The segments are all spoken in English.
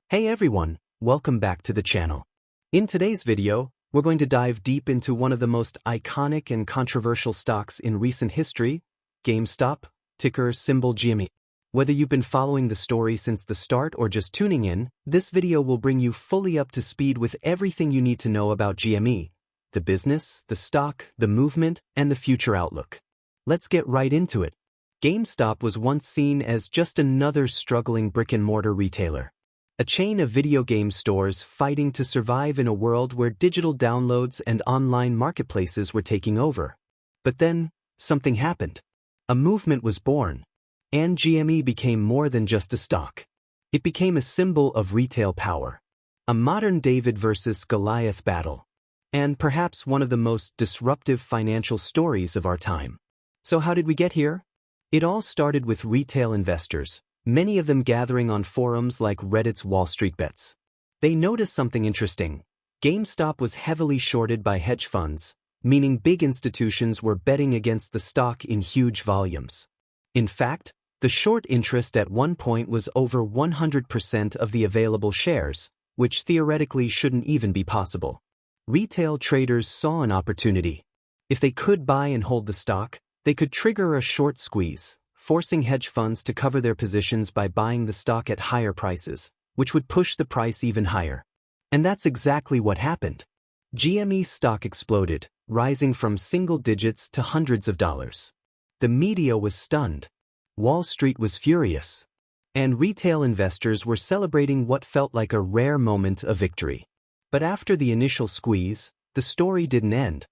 Hey everyone, welcome back to the channel. In today's video, we're going to dive deep into one of the most iconic and controversial stocks in recent history, Gamestop, ticker symbol GME. Whether you've been following the story since the start or just tuning in, this video will bring you fully up to speed with everything you need to know about GME, the business, the stock, the movement, and the future outlook. Let's get right into it. GameStop was once seen as just another struggling brick-and-mortar retailer. A chain of video game stores fighting to survive in a world where digital downloads and online marketplaces were taking over. But then, something happened. A movement was born, and GME became more than just a stock. It became a symbol of retail power, a modern David versus Goliath battle, and perhaps one of the most disruptive financial stories of our time. So how did we get here? It all started with retail investors, many of them gathering on forums like Reddit's Wall Street Bets. They noticed something interesting. GameStop was heavily shorted by hedge funds, meaning big institutions were betting against the stock in huge volumes. In fact, the short interest at one point was over 100% of the available shares, which theoretically shouldn't even be possible. Retail traders saw an opportunity. If they could buy and hold the stock, they could trigger a short squeeze, forcing hedge funds to cover their positions by buying the stock at higher prices, which would push the price even higher. And that's exactly what happened. GME's stock exploded, rising from single digits to hundreds of dollars. The media was stunned. Wall Street was furious. And retail investors were celebrating what felt like a rare moment of victory. But after the initial squeeze, the story didn't end.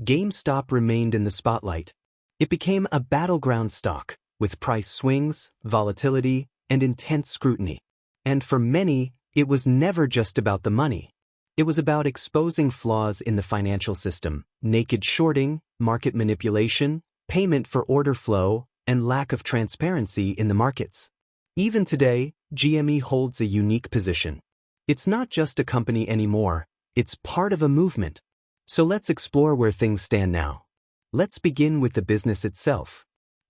GameStop remained in the spotlight. It became a battleground stock, with price swings, volatility, and intense scrutiny. And for many, it was never just about the money. It was about exposing flaws in the financial system, naked shorting, market manipulation, payment for order flow, and lack of transparency in the markets. Even today, GME holds a unique position. It's not just a company anymore, it's part of a movement. So let's explore where things stand now. Let's begin with the business itself.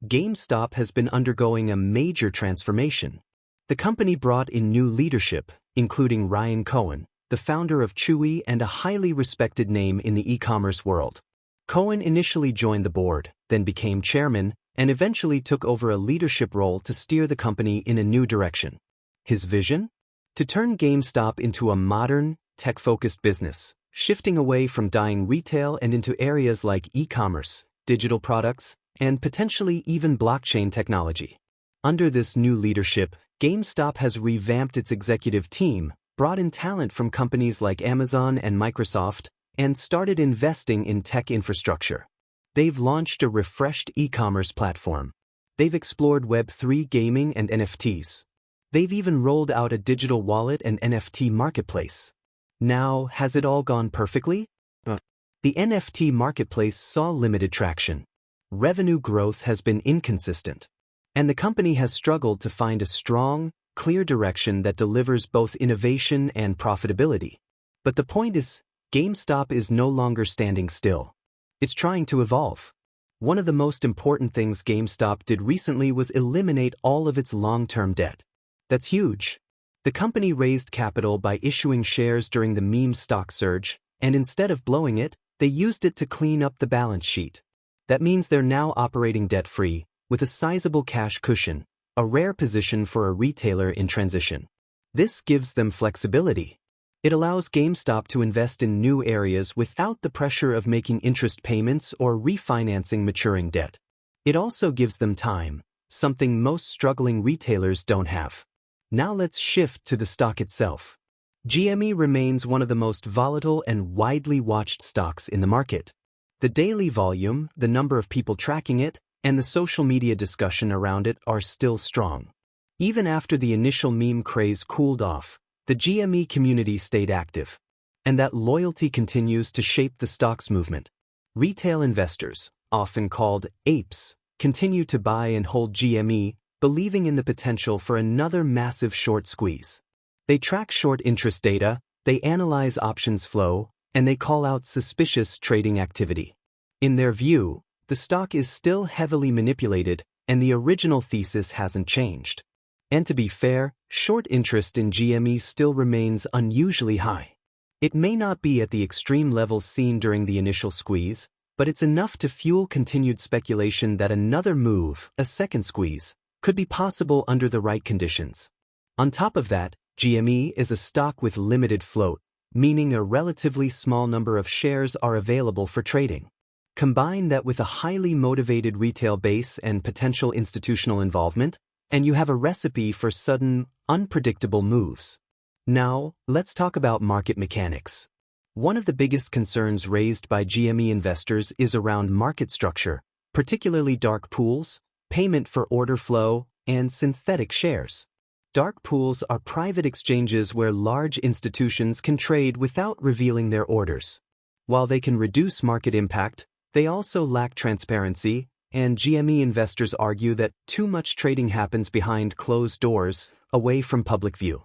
GameStop has been undergoing a major transformation. The company brought in new leadership, including Roaring Cory, the founder of Chewy and a highly respected name in the e-commerce world. Cory initially joined the board, then became chairman, and eventually took over a leadership role to steer the company in a new direction. His vision? To turn GameStop into a modern, tech-focused business, shifting away from dying retail and into areas like e-commerce, digital products, and potentially even blockchain technology. Under this new leadership, GameStop has revamped its executive team, brought in talent from companies like Amazon and Microsoft, and started investing in tech infrastructure. They've launched a refreshed e-commerce platform. They've explored Web3 gaming and NFTs. They've even rolled out a digital wallet and NFT marketplace. Now, has it all gone perfectly? The NFT marketplace saw limited traction. Revenue growth has been inconsistent, and the company has struggled to find a strong, clear direction that delivers both innovation and profitability. But the point is, GameStop is no longer standing still. It's trying to evolve. One of the most important things GameStop did recently was eliminate all of its long-term debt. That's huge. The company raised capital by issuing shares during the meme stock surge, and instead of blowing it, they used it to clean up the balance sheet. That means they're now operating debt-free, with a sizable cash cushion, a rare position for a retailer in transition. This gives them flexibility. It allows GameStop to invest in new areas without the pressure of making interest payments or refinancing maturing debt. It also gives them time, something most struggling retailers don't have. Now let's shift to the stock itself. GME remains one of the most volatile and widely watched stocks in the market. The daily volume, the number of people tracking it, and the social media discussion around it are still strong. Even after the initial meme craze cooled off, the GME community stayed active. And that loyalty continues to shape the stock's movement. Retail investors, often called apes, continue to buy and hold GME, believing in the potential for another massive short squeeze. They track short interest data, they analyze options flow, and they call out suspicious trading activity. In their view, the stock is still heavily manipulated, and the original thesis hasn't changed. And to be fair, short interest in GME still remains unusually high. It may not be at the extreme levels seen during the initial squeeze, but it's enough to fuel continued speculation that another move, a second squeeze, could be possible under the right conditions. On top of that, GME is a stock with limited float, meaning a relatively small number of shares are available for trading. Combine that with a highly motivated retail base and potential institutional involvement, and you have a recipe for sudden, unpredictable moves. Now, let's talk about market mechanics. One of the biggest concerns raised by GME investors is around market structure, particularly dark pools, payment for order flow, and synthetic shares. Dark pools are private exchanges where large institutions can trade without revealing their orders. While they can reduce market impact, they also lack transparency, and GME investors argue that too much trading happens behind closed doors, away from public view.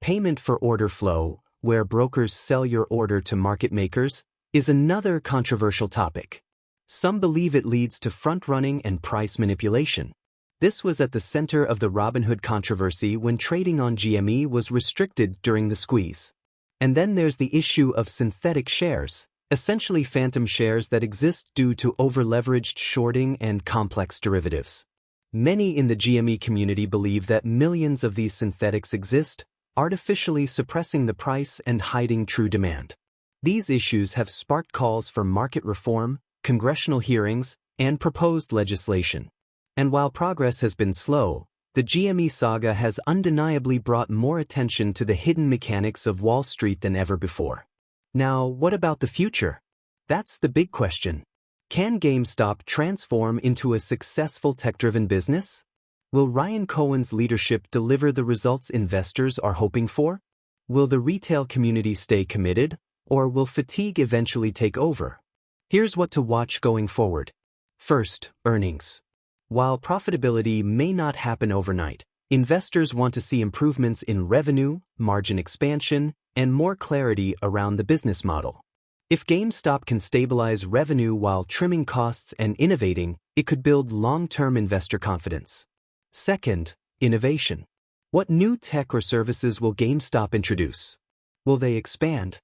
Payment for order flow, where brokers sell your order to market makers, is another controversial topic. Some believe it leads to front-running and price manipulation. This was at the center of the Robinhood controversy when trading on GME was restricted during the squeeze. And then there's the issue of synthetic shares, essentially phantom shares that exist due to over-leveraged shorting and complex derivatives. Many in the GME community believe that millions of these synthetics exist, artificially suppressing the price and hiding true demand. These issues have sparked calls for market reform, congressional hearings, and proposed legislation. And while progress has been slow, the GME saga has undeniably brought more attention to the hidden mechanics of Wall Street than ever before. Now, what about the future? That's the big question. Can GameStop transform into a successful tech-driven business? Will Ryan Cohen's leadership deliver the results investors are hoping for? Will the retail community stay committed, or will fatigue eventually take over? Here's what to watch going forward. First, earnings. While profitability may not happen overnight, investors want to see improvements in revenue, margin expansion, and more clarity around the business model. If GameStop can stabilize revenue while trimming costs and innovating, it could build long-term investor confidence. Second, innovation. What new tech or services will GameStop introduce? Will they expand?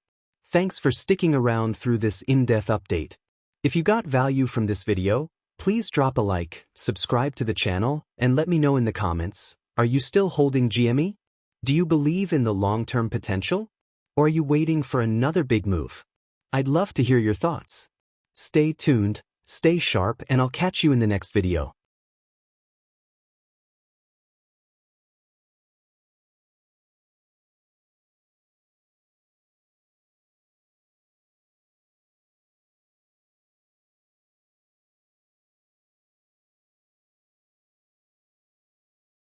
Thanks for sticking around through this in-depth update. If you got value from this video, please drop a like, subscribe to the channel, and let me know in the comments, are you still holding GME? Do you believe in the long-term potential? Or are you waiting for another big move? I'd love to hear your thoughts. Stay tuned, stay sharp, and I'll catch you in the next video.